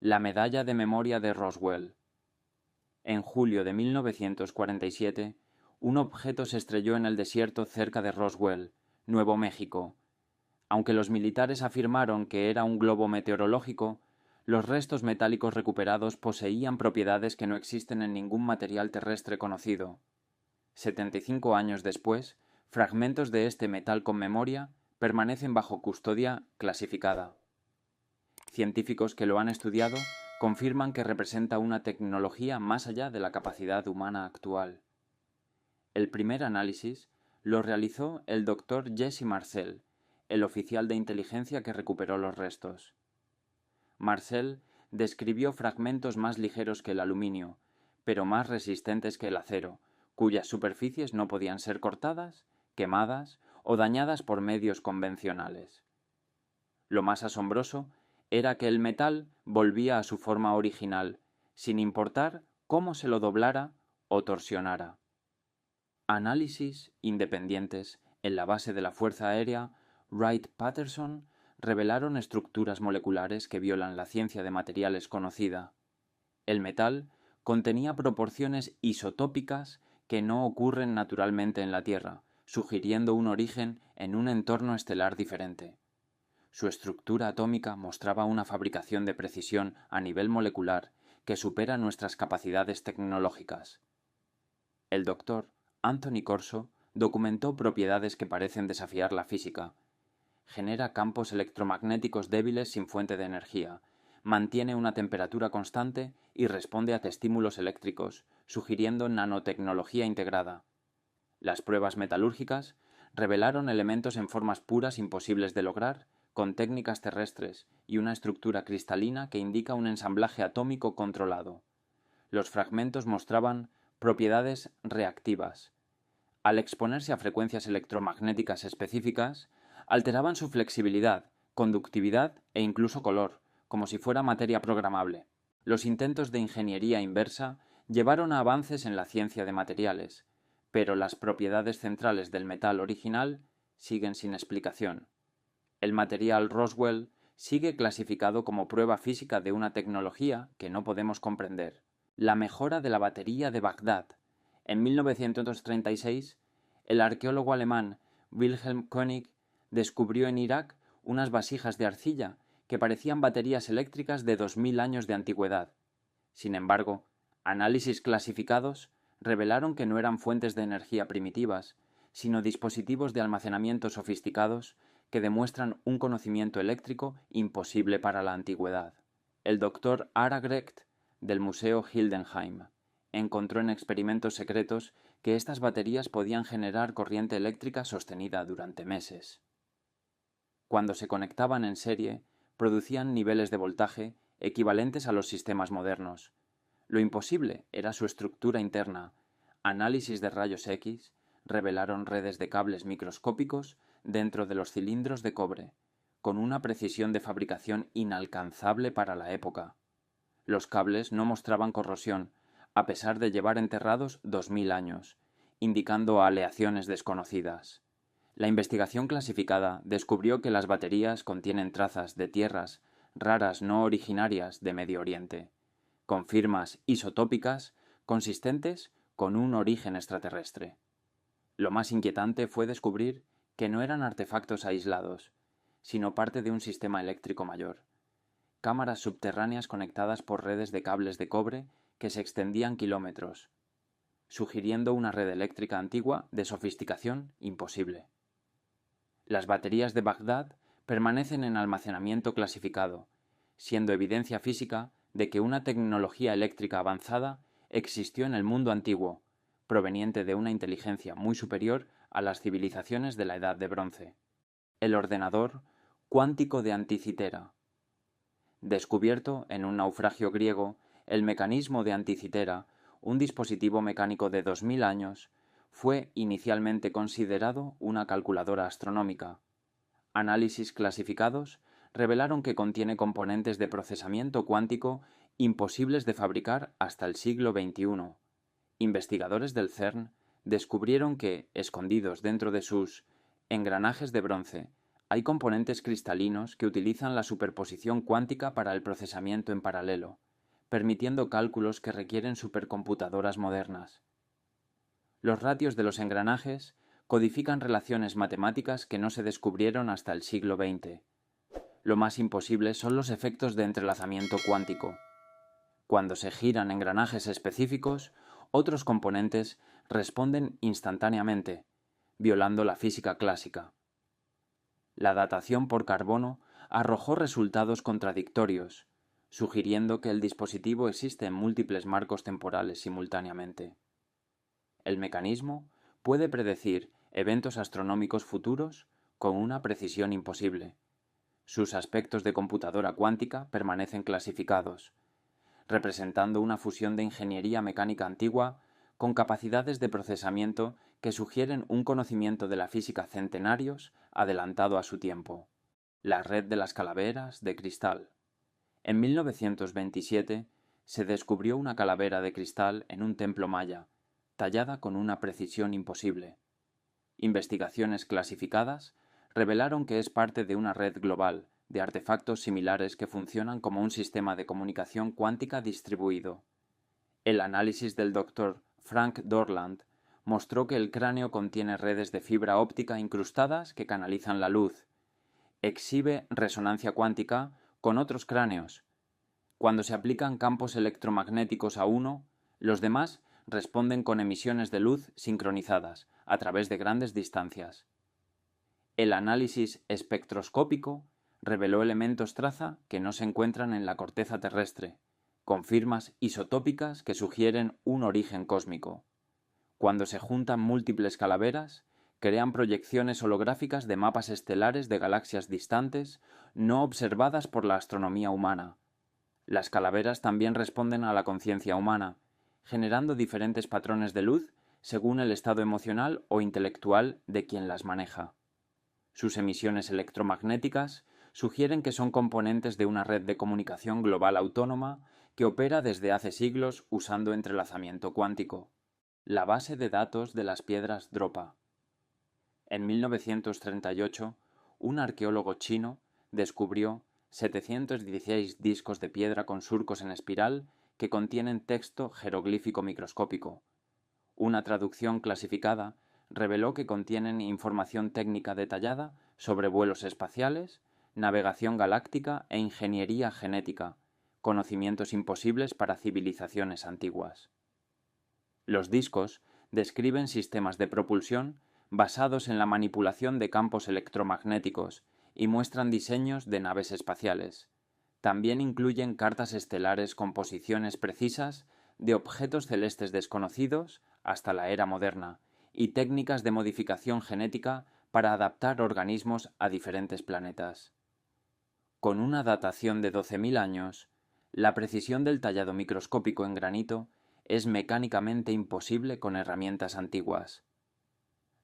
La medalla de memoria de Roswell. En julio de 1947, un objeto se estrelló en el desierto cerca de Roswell, Nuevo México. Aunque los militares afirmaron que era un globo meteorológico, los restos metálicos recuperados poseían propiedades que no existen en ningún material terrestre conocido. 75 años después, fragmentos de este metal con memoria permanecen bajo custodia clasificada. Científicos que lo han estudiado confirman que representa una tecnología más allá de la capacidad humana actual. El primer análisis lo realizó el Dr. Jesse Marcel, el oficial de inteligencia que recuperó los restos. Marcel describió fragmentos más ligeros que el aluminio, pero más resistentes que el acero, cuyas superficies no podían ser cortadas, quemadas o dañadas por medios convencionales. Lo más asombroso era que el metal volvía a su forma original, sin importar cómo se lo doblara o torsionara. Análisis independientes en la base de la Fuerza Aérea Wright-Patterson revelaron estructuras moleculares que violan la ciencia de materiales conocida. El metal contenía proporciones isotópicas que no ocurren naturalmente en la Tierra, sugiriendo un origen en un entorno estelar diferente. Su estructura atómica mostraba una fabricación de precisión a nivel molecular que supera nuestras capacidades tecnológicas. El doctor Anthony Corso documentó propiedades que parecen desafiar la física. Genera campos electromagnéticos débiles sin fuente de energía, mantiene una temperatura constante y responde a estímulos eléctricos, sugiriendo nanotecnología integrada. Las pruebas metalúrgicas revelaron elementos en formas puras imposibles de lograr, con técnicas terrestres y una estructura cristalina que indica un ensamblaje atómico controlado. Los fragmentos mostraban propiedades reactivas. Al exponerse a frecuencias electromagnéticas específicas, alteraban su flexibilidad, conductividad e incluso color, como si fuera materia programable. Los intentos de ingeniería inversa llevaron a avances en la ciencia de materiales, pero las propiedades centrales del metal original siguen sin explicación. El material Roswell sigue clasificado como prueba física de una tecnología que no podemos comprender. La mejora de la batería de Bagdad. En 1936, el arqueólogo alemán Wilhelm König descubrió en Irak unas vasijas de arcilla que parecían baterías eléctricas de 2000 años de antigüedad. Sin embargo, análisis clasificados revelaron que no eran fuentes de energía primitivas, sino dispositivos de almacenamiento sofisticados que demuestran un conocimiento eléctrico imposible para la antigüedad. El doctor Ara Grecht, del Museo Hildenheim, encontró en experimentos secretos que estas baterías podían generar corriente eléctrica sostenida durante meses. Cuando se conectaban en serie, producían niveles de voltaje equivalentes a los sistemas modernos. Lo imposible era su estructura interna. Análisis de rayos X revelaron redes de cables microscópicos dentro de los cilindros de cobre, con una precisión de fabricación inalcanzable para la época. Los cables no mostraban corrosión, a pesar de llevar enterrados 2000 años, indicando aleaciones desconocidas. La investigación clasificada descubrió que las baterías contienen trazas de tierras raras no originarias de Medio Oriente, con firmas isotópicas consistentes con un origen extraterrestre. Lo más inquietante fue descubrir que no eran artefactos aislados, sino parte de un sistema eléctrico mayor. Cámaras subterráneas conectadas por redes de cables de cobre que se extendían kilómetros, sugiriendo una red eléctrica antigua de sofisticación imposible. Las baterías de Bagdad permanecen en almacenamiento clasificado, siendo evidencia física de que una tecnología eléctrica avanzada existió en el mundo antiguo, proveniente de una inteligencia muy superior a las civilizaciones de la Edad de Bronce. El ordenador cuántico de Anticitera. Descubierto en un naufragio griego, el mecanismo de Anticitera, un dispositivo mecánico de 2000 años, fue inicialmente considerado una calculadora astronómica. Análisis clasificados revelaron que contiene componentes de procesamiento cuántico imposibles de fabricar hasta el siglo XXI. Investigadores del CERN descubrieron que, escondidos dentro de sus engranajes de bronce, Hay componentes cristalinos que utilizan la superposición cuántica para el procesamiento en paralelo, permitiendo cálculos que requieren supercomputadoras modernas. Los ratios de los engranajes codifican relaciones matemáticas que no se descubrieron hasta el siglo XX. Lo más imposible son los efectos de entrelazamiento cuántico. Cuando se giran engranajes específicos, otros componentes responden instantáneamente, violando la física clásica. La datación por carbono arrojó resultados contradictorios, sugiriendo que el dispositivo existe en múltiples marcos temporales simultáneamente. El mecanismo puede predecir eventos astronómicos futuros con una precisión imposible. Sus aspectos de computadora cuántica permanecen clasificados, representando una fusión de ingeniería mecánica antigua con capacidades de procesamiento que sugieren un conocimiento de la física centenarios adelantado a su tiempo. La red de las calaveras de cristal. En 1927 se descubrió una calavera de cristal en un templo maya, tallada con una precisión imposible. Investigaciones clasificadas revelaron que es parte de una red global de artefactos similares que funcionan como un sistema de comunicación cuántica distribuido. El análisis del Dr. Frank Dorland mostró que el cráneo contiene redes de fibra óptica incrustadas que canalizan la luz. Exhibe resonancia cuántica con otros cráneos. Cuando se aplican campos electromagnéticos a uno, los demás responden con emisiones de luz sincronizadas a través de grandes distancias. El análisis espectroscópico reveló elementos traza que no se encuentran en la corteza terrestre, con firmas isotópicas que sugieren un origen cósmico. Cuando se juntan múltiples calaveras, crean proyecciones holográficas de mapas estelares de galaxias distantes no observadas por la astronomía humana. Las calaveras también responden a la conciencia humana, generando diferentes patrones de luz según el estado emocional o intelectual de quien las maneja. Sus emisiones electromagnéticas sugieren que son componentes de una red de comunicación global autónoma que opera desde hace siglos usando entrelazamiento cuántico. La base de datos de las piedras Dropa. En 1938, un arqueólogo chino descubrió 716 discos de piedra con surcos en espiral que contienen texto jeroglífico microscópico. Una traducción clasificada reveló que contienen información técnica detallada sobre vuelos espaciales, navegación galáctica e ingeniería genética, conocimientos imposibles para civilizaciones antiguas. Los discos describen sistemas de propulsión basados en la manipulación de campos electromagnéticos y muestran diseños de naves espaciales. También incluyen cartas estelares con posiciones precisas de objetos celestes desconocidos hasta la era moderna y técnicas de modificación genética para adaptar organismos a diferentes planetas. Con una datación de 12.000 años, la precisión del tallado microscópico en granito es mecánicamente imposible con herramientas antiguas.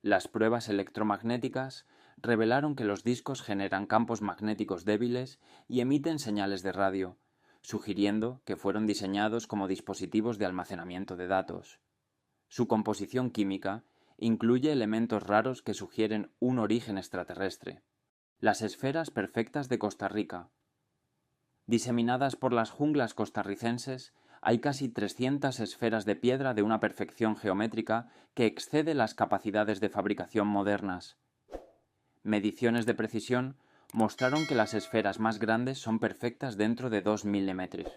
Las pruebas electromagnéticas revelaron que los discos generan campos magnéticos débiles y emiten señales de radio, sugiriendo que fueron diseñados como dispositivos de almacenamiento de datos. Su composición química incluye elementos raros que sugieren un origen extraterrestre. Las esferas perfectas de Costa Rica. Diseminadas por las junglas costarricenses, hay casi 300 esferas de piedra de una perfección geométrica que excede las capacidades de fabricación modernas. Mediciones de precisión mostraron que las esferas más grandes son perfectas dentro de 2 milímetros.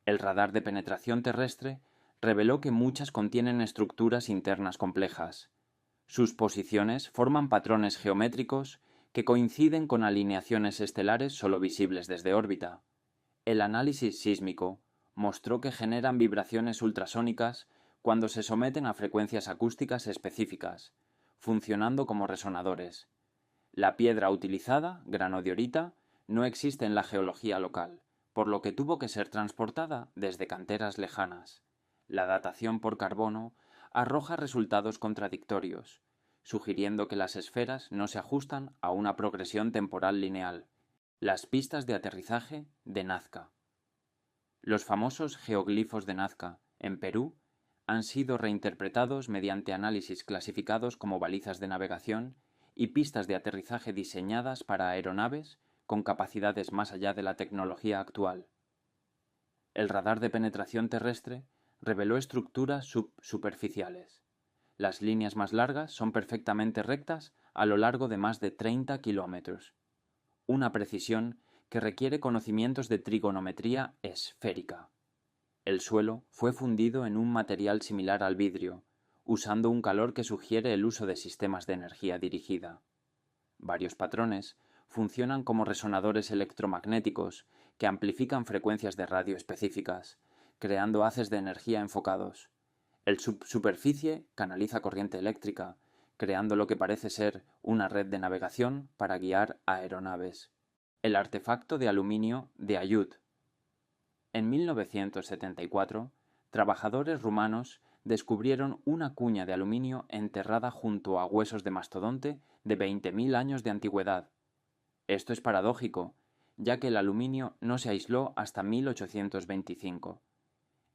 El radar de penetración terrestre reveló que muchas contienen estructuras internas complejas. Sus posiciones forman patrones geométricos que coinciden con alineaciones estelares solo visibles desde órbita. El análisis sísmico mostró que generan vibraciones ultrasónicas cuando se someten a frecuencias acústicas específicas, funcionando como resonadores. La piedra utilizada, granodiorita, no existe en la geología local, por lo que tuvo que ser transportada desde canteras lejanas. La datación por carbono arroja resultados contradictorios, sugiriendo que las esferas no se ajustan a una progresión temporal lineal. Las pistas de aterrizaje de Nazca. Los famosos geoglifos de Nazca, en Perú, han sido reinterpretados mediante análisis clasificados como balizas de navegación y pistas de aterrizaje diseñadas para aeronaves con capacidades más allá de la tecnología actual. El radar de penetración terrestre reveló estructuras subsuperficiales. Las líneas más largas son perfectamente rectas a lo largo de más de 30 kilómetros. Una precisión que requiere conocimientos de trigonometría esférica. El suelo fue fundido en un material similar al vidrio, usando un calor que sugiere el uso de sistemas de energía dirigida. Varios patrones funcionan como resonadores electromagnéticos que amplifican frecuencias de radio específicas, creando haces de energía enfocados. El subsuperficie canaliza corriente eléctrica, creando lo que parece ser una red de navegación para guiar aeronaves. El artefacto de aluminio de Ayut. En 1974, trabajadores rumanos descubrieron una cuña de aluminio enterrada junto a huesos de mastodonte de 20.000 años de antigüedad. Esto es paradójico, ya que el aluminio no se aisló hasta 1825.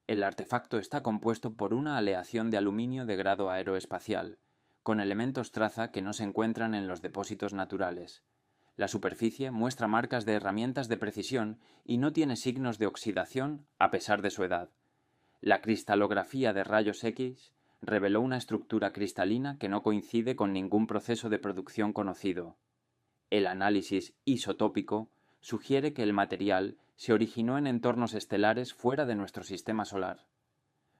El artefacto está compuesto por una aleación de aluminio de grado aeroespacial, con elementos traza que no se encuentran en los depósitos naturales. La superficie muestra marcas de herramientas de precisión y no tiene signos de oxidación a pesar de su edad. La cristalografía de rayos X reveló una estructura cristalina que no coincide con ningún proceso de producción conocido. El análisis isotópico sugiere que el material se originó en entornos estelares fuera de nuestro sistema solar.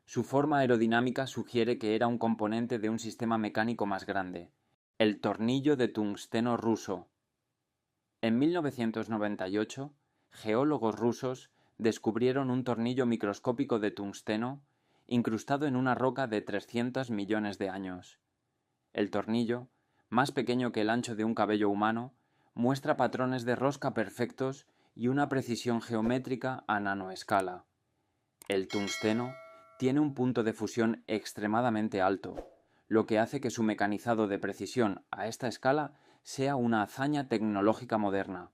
Su forma aerodinámica sugiere que era un componente de un sistema mecánico más grande, el tornillo de tungsteno ruso. En 1998, geólogos rusos descubrieron un tornillo microscópico de tungsteno incrustado en una roca de 300 millones de años. El tornillo, más pequeño que el ancho de un cabello humano, muestra patrones de rosca perfectos y una precisión geométrica a nanoescala. El tungsteno tiene un punto de fusión extremadamente alto, lo que hace que su mecanizado de precisión a esta escala sea una hazaña tecnológica moderna.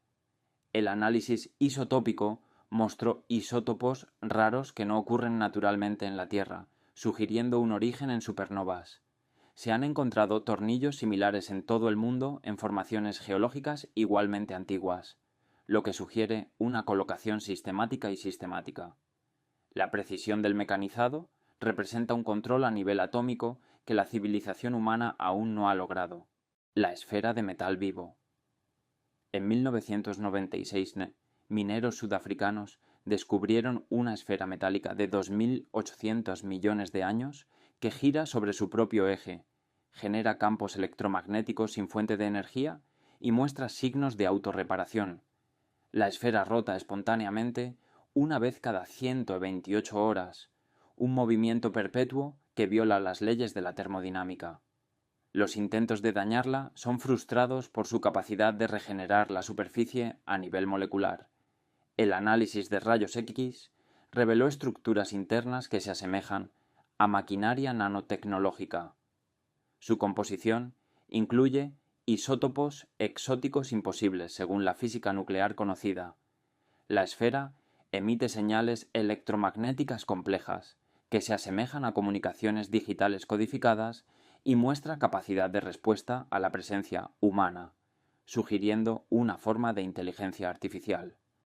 El análisis isotópico mostró isótopos raros que no ocurren naturalmente en la Tierra, sugiriendo un origen en supernovas. Se han encontrado tornillos similares en todo el mundo en formaciones geológicas igualmente antiguas, lo que sugiere una colocación sistemática y sistemática. La precisión del mecanizado representa un control a nivel atómico que la civilización humana aún no ha logrado. La esfera de metal vivo. En 1996, mineros sudafricanos descubrieron una esfera metálica de 2.800 millones de años que gira sobre su propio eje, genera campos electromagnéticos sin fuente de energía y muestra signos de autorreparación. La esfera rota espontáneamente una vez cada 128 horas, un movimiento perpetuo que viola las leyes de la termodinámica. Los intentos de dañarla son frustrados por su capacidad de regenerar la superficie a nivel molecular. El análisis de rayos X reveló estructuras internas que se asemejan a maquinaria nanotecnológica. Su composición incluye isótopos exóticos imposibles según la física nuclear conocida. La esfera emite señales electromagnéticas complejas que se asemejan a comunicaciones digitales codificadas y muestra capacidad de respuesta a la presencia humana, sugiriendo una forma de inteligencia artificial.